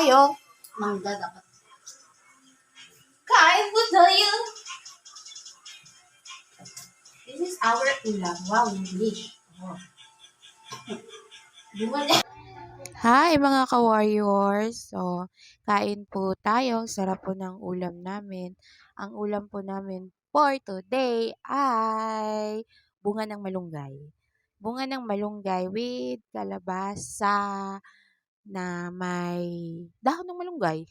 tayo. Mangga dapat. Kain po tayo. This is our ulam. Wow, English. Oh. Hi mga ka-warriors! So, kain po tayo. Sarap po ng ulam namin. Ang ulam po namin for today ay bunga ng malunggay. Bunga ng malunggay with kalabasa na may dahon ng malunggay.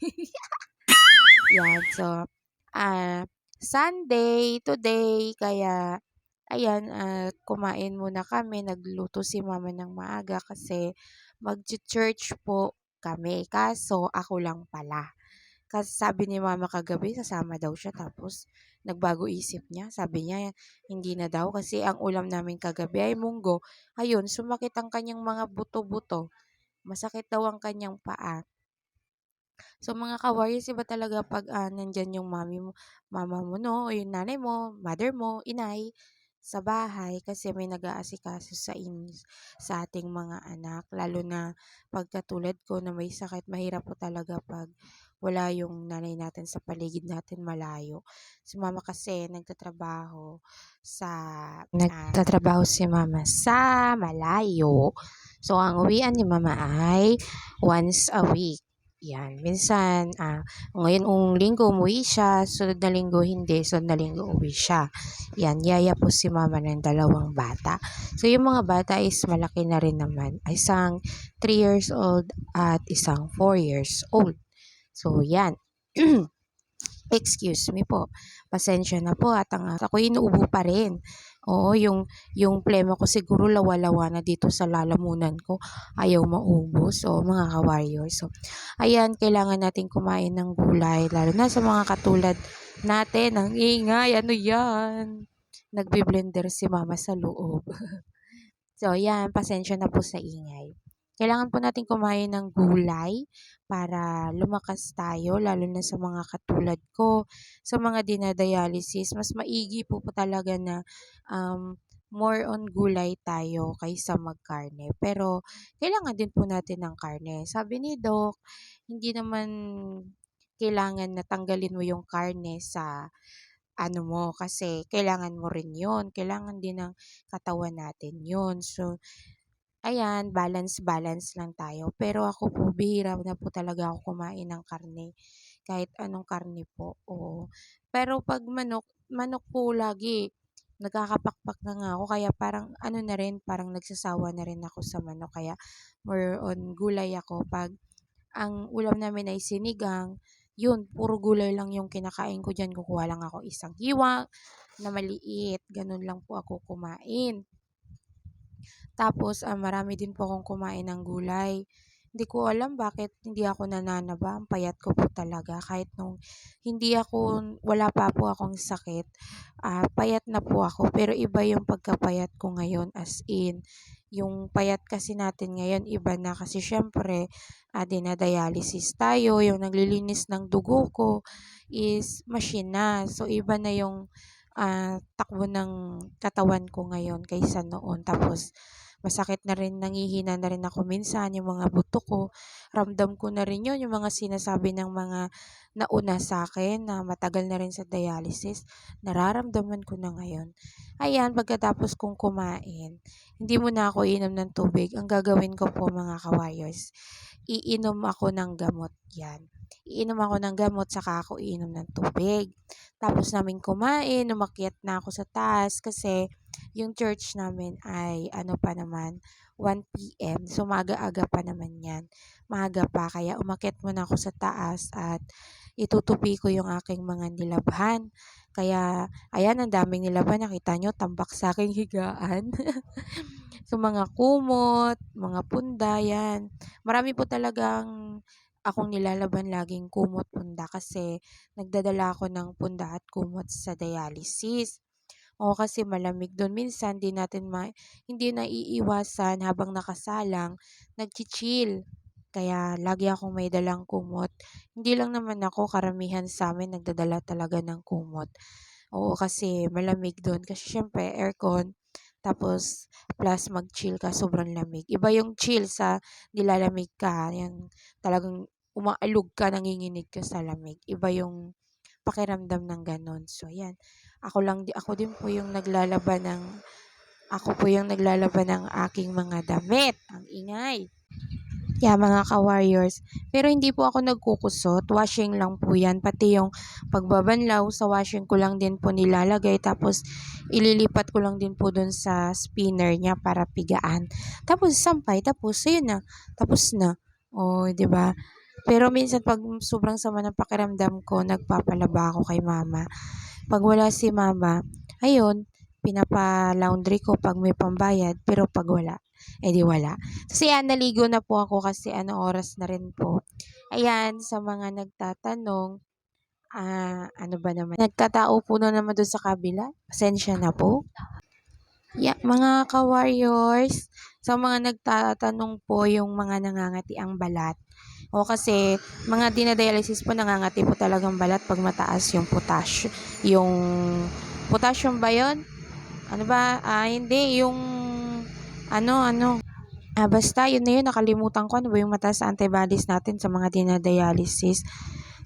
Yan. So, Sunday today, kaya ayan, kumain muna kami. Nagluto si mama ng maaga kasi mag-church po kami. Kaso ako lang pala. Kasi sabi ni mama kagabi, sasama daw siya. Tapos nagbago isip niya. Sabi niya, hindi na daw kasi ang ulam namin kagabi ay munggo. Ayun, sumakit ang kanyang mga buto-buto. Masakit daw ang kanyang paa. So mga ka-warriors, iba talaga pag nandyan yung mama mo, no? O yung nanay mo, mother mo, inay, sa bahay kasi may nag-aasikaso sa ating mga anak. Lalo na pagkatulad ko na may sakit, mahirap po talaga pag wala yung nanay natin sa paligid natin, malayo. Si mama kasi nagtatrabaho si mama sa malayo. So ang uwian ni mama ay once a week. Yan, minsan, ngayon linggo umuwi siya, sunod na linggo hindi, sunod na linggo uwi siya. Yan, yaya po si mama ng 2 bata. So, yung mga bata is malaki na rin naman. Isang 3 years old at isang 4 years old. So, yan. Excuse me po. Pasensya na po at ako inuubo pa rin. Oo, yung plema ko siguro lawa-lawa na dito sa lalamunan ko. Ayaw maubos. So, mga ka-warriors. So, ayan, kailangan natin kumain ng gulay. Lalo na sa mga katulad natin. Ang ingay. Ano yan? Nagbi-blender si mama sa loob. So, ayan, pasensya na po sa ingay. Kailangan po natin kumain ng gulay para lumakas tayo, lalo na sa mga katulad ko, sa mga dinadialysis. Mas maigi po talaga na more on gulay tayo kaysa magkarne. Pero kailangan din po natin ng karne. Sabi ni Doc, hindi naman kailangan na tanggalin mo yung karne sa ano mo kasi kailangan mo rin yon. Kailangan din ng katawan natin yon. So, ayan, balance-balance lang tayo. Pero ako po, bihira na po talaga ako kumain ng karne. Kahit anong karne po, oo. Pero pag manok po lagi, nagkakapakpak na nga ako. Kaya parang ano na rin, parang nagsasawa na rin ako sa manok. Kaya more on gulay ako. Pag ang ulam namin ay sinigang, yun, puro gulay lang yung kinakain ko dyan. Kukuha lang ako isang hiwa na maliit. Ganun lang po ako kumain. Tapos, marami din po akong kumain ng gulay. Hindi ko alam bakit hindi ako nananaba. Ang payat ko po talaga. Kahit nung wala pa po akong sakit, payat na po ako. Pero iba yung pagkapayat ko ngayon as in. Yung payat kasi natin ngayon, iba na kasi syempre, dinadialysis tayo. Yung naglilinis ng dugo ko is machine na. So, iba na yung takbo ng katawan ko ngayon kaysa noon. Tapos, masakit na rin, nanghihina na rin ako minsan, yung mga buto ko. Ramdam ko na rin yun, yung mga sinasabi ng mga nauna sa akin na matagal na rin sa dialysis. Nararamdaman ko na ngayon. Ayan, pagkatapos kong kumain, hindi muna ako inom ng tubig. Ang gagawin ko po mga ka-warriors, iinom ako ng gamot. Yan. Iinom ako ng gamot, saka ako iinom ng tubig. Tapos namin kumain, umakyat na ako sa taas kasi yung church namin ay ano pa naman, 1 PM. So, maaga-aga pa naman yan. Maaga pa. Kaya umakyat muna ako sa taas at itutupi ko yung aking mga nilabhan. Kaya, ayan, ang daming nilabhan. Nakita nyo, tambak sa aking higaan. So, mga kumot, mga punda, yan. Marami po talagang akong nilalaban laging kumot, punda kasi nagdadala ako ng punda at kumot sa dialysis. O kasi malamig doon. Minsan hindi naiiwasan habang nakasalang, nagchichill. Kaya lagi akong may dalang kumot. Hindi lang naman ako, karamihan sa amin nagdadala talaga ng kumot. Oo, kasi malamig doon. Kasi syempre, aircon. Tapos, plus mag-chill ka, sobrang lamig. Iba yung chill sa nilalamig ka. Yung talagang umaalog ka, nanginginig ka sa lamig. Iba yung pakiramdam ng gano'n. So, ayan. Ako din po yung naglalaban ng aking mga damit. Ang ingay. Yeah, mga ka-warriors. Pero hindi po ako nagkukusot. Washing lang po yan. Pati yung pagbabanlaw, sa washing ko lang din po nilalagay. Tapos, ililipat ko lang din po dun sa spinner niya para pigaan. Tapos, sampay. Tapos, ayun na. Tapos na. O, di ba? Pero minsan, pag sobrang sama ng pakiramdam ko, nagpapalaba ako kay mama. Pag wala si mama, ayun, pinapa-laundry ko pag may pambayad. Pero pag wala, di wala. Kasi yan, naligo na po ako kasi oras na rin po. Ayan, sa mga nagtatanong, ano ba naman? Nagkatao po na naman doon sa kabila. Pasensya na po. Yeah, mga ka-warriors, sa mga nagtatanong po yung mga nangangati ang balat. O kasi mga dinadialysis po nangangati po talagang balat pag mataas yung potassium ba yun? Ano ba? Hindi, yung basta yun na yun, nakalimutan ko ano ba yung mataas sa antibodies natin sa mga dinadialysis.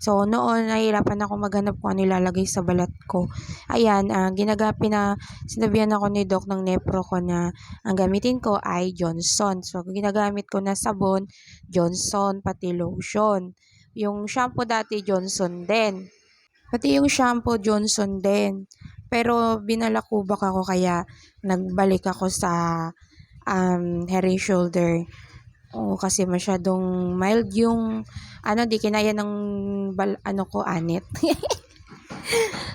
So, noon, nahihirapan ako maghanap kung ano ilalagay sa balat ko. Ayan, sinabihan ako ni Doc ng nepro ko na ang gamitin ko ay Johnson. So, ginagamit ko na sabon, Johnson, pati lotion. Yung shampoo dati, Johnson din. Pati yung shampoo, Johnson din. Pero, binalakubak ako kaya nagbalik ako sa Head and Shoulder. Oo, kasi masyadong mild yung di kinaya ng anit.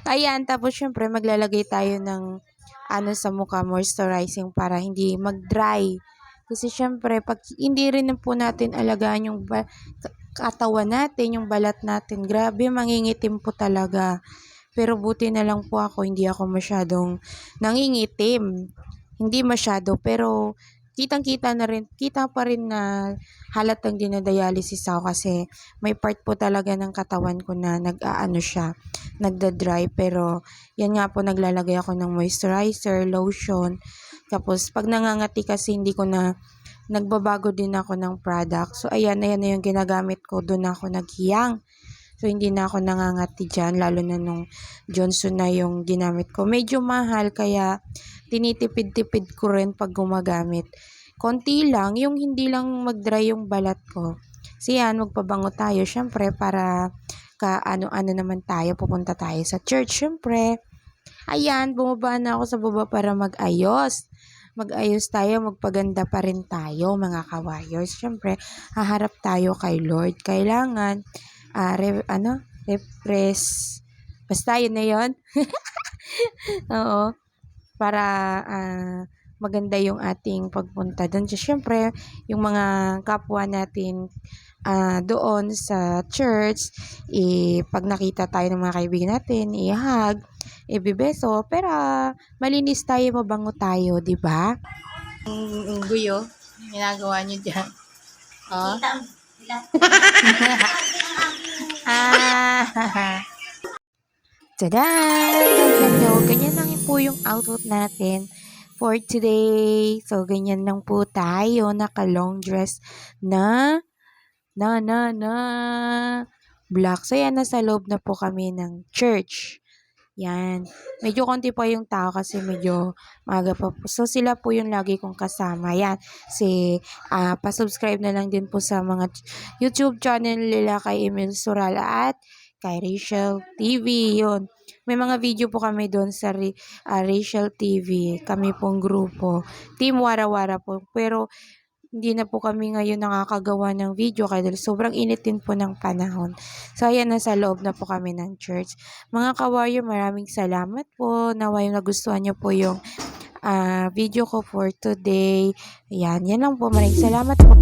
Ayan, tapos syempre maglalagay tayo ng sa mukha, moisturizing para hindi mag-dry. Kasi syempre pag hindi rin po natin alagaan yung katawan natin, yung balat natin, grabe mangingitim po talaga. Pero buti na lang po ako, hindi ako masyadong nangingitim. Hindi masyado, pero kita pa rin na halatang dinadialysis ako kasi may part po talaga ng katawan ko na nagda-dry. Pero yan nga po, naglalagay ako ng moisturizer, lotion. Tapos pag nangangati kasi nagbabago din ako ng product. So ayan na yung ginagamit ko, doon ako naghiyang. So, hindi na ako nangangati dyan, lalo na nung Johnson na yung ginamit ko. Medyo mahal, kaya tinitipid-tipid ko rin pag gumagamit. Konti lang, yung hindi lang mag-dry yung balat ko. So, yan, magpabango tayo. Syempre, para ano naman tayo, pupunta tayo sa church. Syempre, ayan, bumaba na ako sa baba para mag-ayos. Mag-ayos tayo, magpaganda pa rin tayo, mga ka-warriors. Syempre, haharap tayo kay Lord. Kailangan refresh. Basta yun na yun. Oo. Para maganda yung ating pagpunta doon. Siyempre, yung mga kapwa natin doon sa church, pag nakita tayo ng mga kaibigan natin, i-hug, ibibeso, pero malinis tayo, mabango tayo, di ba? Ang guyo, ginagawa niyo dyan. Oh. Tada! Ganyan lang po yung outfit natin for today. So, ganyan lang po tayo. Naka-long dress na black. So, yan. Nasa loob na po kami ng church. Yan. Medyo konti pa yung tao kasi medyo maaga pa po. So, sila po yung lagi kong kasama. Yan. Pa-subscribe na lang din po sa mga YouTube channel nila kay Emil Surala at kay Rachel TV. Yun. May mga video po kami doon sa Rachel TV. Kami pong grupo. Team Wara-Wara po. Pero, hindi na po kami ngayon nakakagawa ng video dahil sobrang init din po ng panahon. So, ayan, nasa loob na po kami ng church. Mga ka-warrior, maraming salamat po. Naway nagustuhan niyo po yung video ko for today. Ayan, yan lang po. Maraming salamat po.